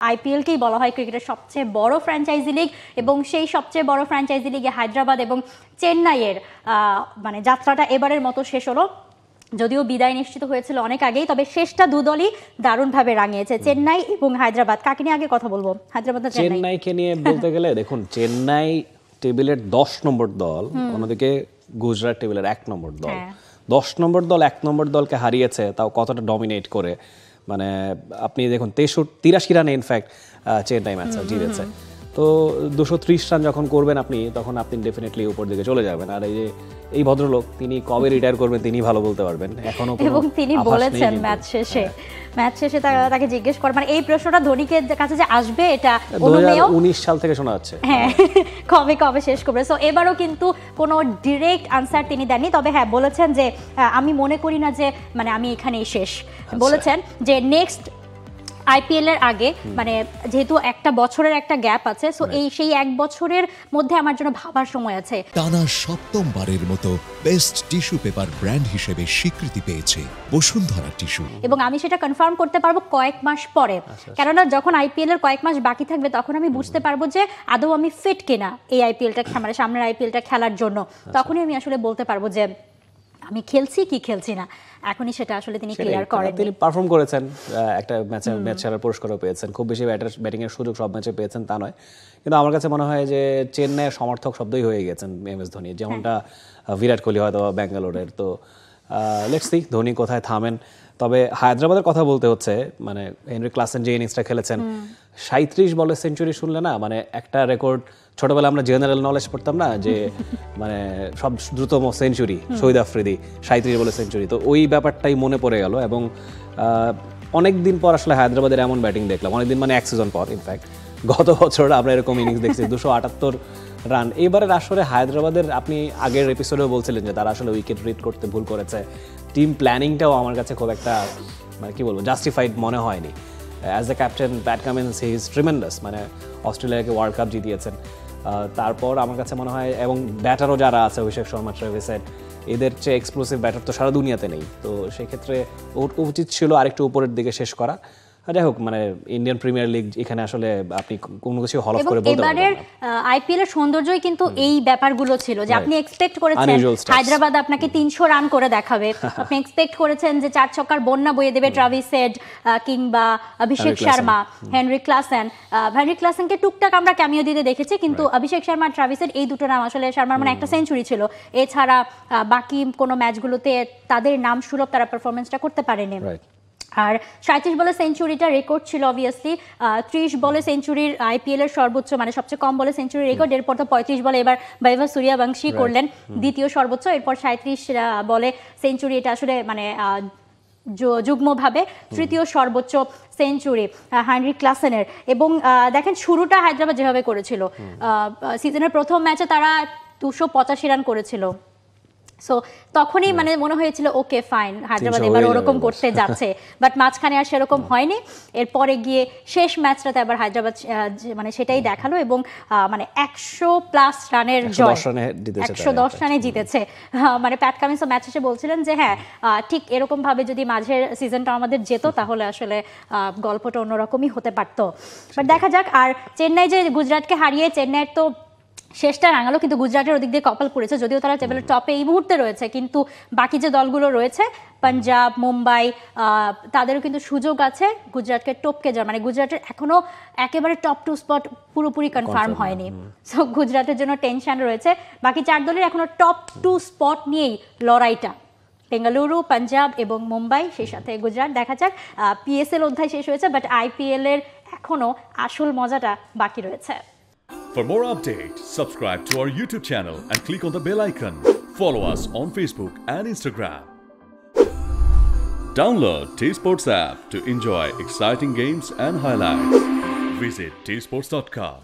আইপিএলকেই বলা হয় ক্রিকেটের সবচেয়ে বড় ফ্র্যাঞ্চাইজি লিগ এবং সেই সবচেয়ে বড় ফ্র্যাঞ্চাইজি লিগে হায়দ্রাবাদ এবং চেন্নাইয়ের মানে যাত্রাটা এবারের মতো শেষ হলো। যদিও বিদায় নিশ্চিত হয়েছিল অনেক আগেই, তবে শেষটা দুদলই দারুণভাবে রাঙিয়েছে, চেন্নাই এবং হায়দ্রাবাদ। কাকে নিয়ে আগে কথা বলবো, হায়দ্রাবাদ না চেন্নাই? চেন্নাইকে নিয়ে বলতে গেলে দেখুন, চেন্নাই টেবিলের 10 নম্বর দল, অন্যদিকে গুজরাট টেবিলের 1 নম্বর দল। 10 নম্বর দল 1 নম্বর দলকে হারিয়েছে, তাও কতটা ডমিনেট করে। মানে আপনি দেখুন 83 রানে ইনফ্যাক্ট চেন্নাই ম্যাচটা জিতেছে। তো 230 রান যখন করবেন আপনি, তখন আপনি ডেফিনেটলি উপর দিকে চলে যাবেন। আর এই ভদ্রলোক, তিনি কবে রিটায়ার করবেন তিনি ভালো বলতে পারবেন। এখনো এবং তিনি বলেছেন ম্যাচ শেষে তাকে জিজ্ঞেস কর, মানে এই প্রশ্নটা ধোনিকে কাছে যে আসবে, এটা 2019 সাল থেকে শোনা যাচ্ছে। হ্যাঁ, কবে শেষ করবে। সো এবারও কিন্তু কোনো ডিরেক্ট আনসার তিনি দেননি, তবে হ্যাঁ বলেছেন যে আমি মনে করি না যে মানে আমি এখানেই শেষ। বলেছেন যে নেক্সট আইপিএল এর আগে, মানে যেহেতু একটা বছরের একটা গ্যাপ আছে, সো সেই 1 বছরের মধ্যে আমার জন্য ভাবার সময় আছে। টানা 7মবারের মতো বেস্ট টিস্যু পেপার ব্র্যান্ড হিসেবে স্বীকৃতি পেয়েছে বসুন্ধরা টিস্যু, এবং আমি সেটা কনফার্ম করতে পারবো কয়েক মাস পরে। কেননা যখন আইপিএল এর কয়েক মাস বাকি থাকবে, তখন আমি বুঝতে পারবো যে আদৌ আমি ফিট কিনা এই আইপিএলটা, মানে সামনের আইপিএলটা খেলার জন্য। তখনই আমি আসলে বলতে পারবো যে আমি খেলছি কি খেলছি না। এখনই সেটা আসলে তিনি ক্লিয়ার করেন। তিনি পারফর্ম করেছেন, একটা ম্যাচ সেরার পুরস্কারও পেয়েছেন, খুব বেশি ব্যাটিং এর সুযোগ সব ম্যাচে পেয়েছেন তা নয়। কিন্তু আমার কাছে মনে হয় যে চেন্নাইয়ের সমর্থক শব্দই হয়ে গেছেন এমএস ধোনি, যেমনটা বিরাট কোহলি হয়তো ব্যাঙ্গালোরের। তো লেটস সি ধোনি কোথায় থামেন। তবে হায়দ্রাবাদের কথা বলতে হচ্ছে, মানে হেনরি ক্লাসেন যে ইনিংসটা খেলেছেন, 37 বলে সেঞ্চুরি শুনলে না, মানে একটা রেকর্ড। ছোটবেলা আমরা জেনারেল নলেজ পড়তাম না যে মানে সব দ্রুততম সেঞ্চুরি শহীদ আফ্রিদি, 37 বলে সেঞ্চুরি। তো ওই ব্যাপারটাই মনে পড়ে গেল। এবং অনেক দিন পর আসলে হায়দ্রাবাদের এমন ব্যাটিং দেখলাম, অনেকদিন মানে 1 সিজন পর। ইনফ্যাক্ট গত বছর আমরা এরকম ইনিংস দেখছি, 278 রান। এবারের আসলে হায়দ্রাবাদের, আপনি আগের এপিসোডেও বলছিলেন যে তারা আসলে উইকেট রিড করতে ভুল করেছে। টিম প্ল্যানিংটাও আমার কাছে খুব একটা, মানে কি বলবো, জাস্টিফাইড মনে হয়নি। As the captain Pat Cummins, he is tremendous. মানে অস্ট্রেলিয়াকে ওয়ার্ল্ড কাপ জিতিয়েছেন। তারপর আমার কাছে মনে হয়, এবং ব্যাটারও যারা আছে, অভিষেক শর্মা, ট্রেভিস হেড, এদের চেয়ে এক্সপ্লোসিভ ব্যাটার তো সারা দুনিয়াতে নেই। তো সেক্ষেত্রে ওর উচিত ছিল আরেকটু উপরের দিকে শেষ করা। যাই হোক, মানে ইন্ডিয়ান প্রিমিয়ার লিগ, এখানে আসলে আপনি কোনো কিছু হলফ করে বলতে পারবেন না। এবারের আইপিএল এর সৌন্দর্যই কিন্তু এই ব্যাপারগুলো ছিল যে আপনি এক্সপেক্ট করেছেন হায়দ্রাবাদ আপনাকে 300 রান করে দেখাবে, আপনি এক্সপেক্ট করেছেন যে 4 ছক্কার বন্যা বয়ে দেবে ট্রাভিস হেড কিংবা অভিষেক শর্মা, হেনরি ক্লাসেনকে টুকটাক আমরা ক্যামিও দিতে দেখেছি, কিন্তু অভিষেক শর্মা, ট্রাভিস হেড, এই দুটো নাম আসলে, শর্মার মানে একটা সেঞ্চুরি ছিল, এছাড়া বাকি কোনো ম্যাচগুলোতে তাদের নাম সুলভ তারা পারফরমেন্সটা করতে পারেনি। আর 37 বলে সেঞ্চুরিটা রেকর্ড ছিল অবভিয়াসলি। 30 বলে সেঞ্চুরির আইপিএল এর সর্বোচ্চ, মানে সবচেয়ে কম বলে সেঞ্চুরি রেকর্ড। এরপর তো 35 বলে এবার বৈভব সূর্যবংশী করলেন দ্বিতীয় সর্বোচ্চ। এরপর 37 বলে সেঞ্চুরি, এটা আসলে মানে যুগ্মভাবে তৃতীয় সর্বোচ্চ সেঞ্চুরি হেনরি ক্লাসেনের। এবং দেখেন শুরুটা হায়দ্রাবাদ যেভাবে করেছিল, সিজনের প্রথম ম্যাচে তারা 285 রান করেছিল। সো তখনই মানে মনে হয়েছিল ওকে ফাইন, হায়দ্রাবাদ এবার ওরকম করতে যাচ্ছে। বাট মাঝখানে আর সেরকম হয়নি। এরপরে গিয়ে শেষ ম্যাচটাতে আবার হায়দ্রাবাদ মানে সেটাই দেখালো, এবং মানে 100+ রানের জয়, 110 রানে জিতেছে। মানে প্যাট কামিন্স ম্যাচ শেষে বলছিলেন যে হ্যাঁ, ঠিক এরকম ভাবে যদি মাঝের সিজনটা আমাদের যেত, তাহলে আসলে গল্পটা অন্যরকমই হতে পারতো। বাট দেখা যাক। আর চেন্নাই যে গুজরাটকে হারিয়ে, চেন্নাইয়ের তো শেষটা রাঙালো, কিন্তু গুজরাটের ওদিক দিয়ে কপাল পড়েছে। যদিও তারা টেবিলের টপে এই মুহূর্তে রয়েছে, কিন্তু বাকি যে দলগুলো রয়েছে, পাঞ্জাব, মুম্বাই, তাদেরও কিন্তু সুযোগ আছে গুজরাটকে টপকে যাওয়ার। মানে গুজরাটের এখনো একেবারে টপ 2 স্পট পুরোপুরি কনফার্ম হয়নি। সো গুজরাটের জন্য টেনশন রয়েছে। বাকি 4 দলের এখনো টপ 2 স্পট নিয়েই লড়াইটা, বেঙ্গালুরু, পাঞ্জাব এবং মুম্বাই, সেই সাথে গুজরাট। দেখা যাক। পিএসএল অধ্যায় শেষ হয়েছে, বাট আইপিএল এর এখনো আসল মজাটা বাকি রয়েছে। For more updates, subscribe to our YouTube channel and click on the bell icon. Follow us on Facebook and Instagram. Download T-Sports app to enjoy exciting games and highlights. Visit tsports.com.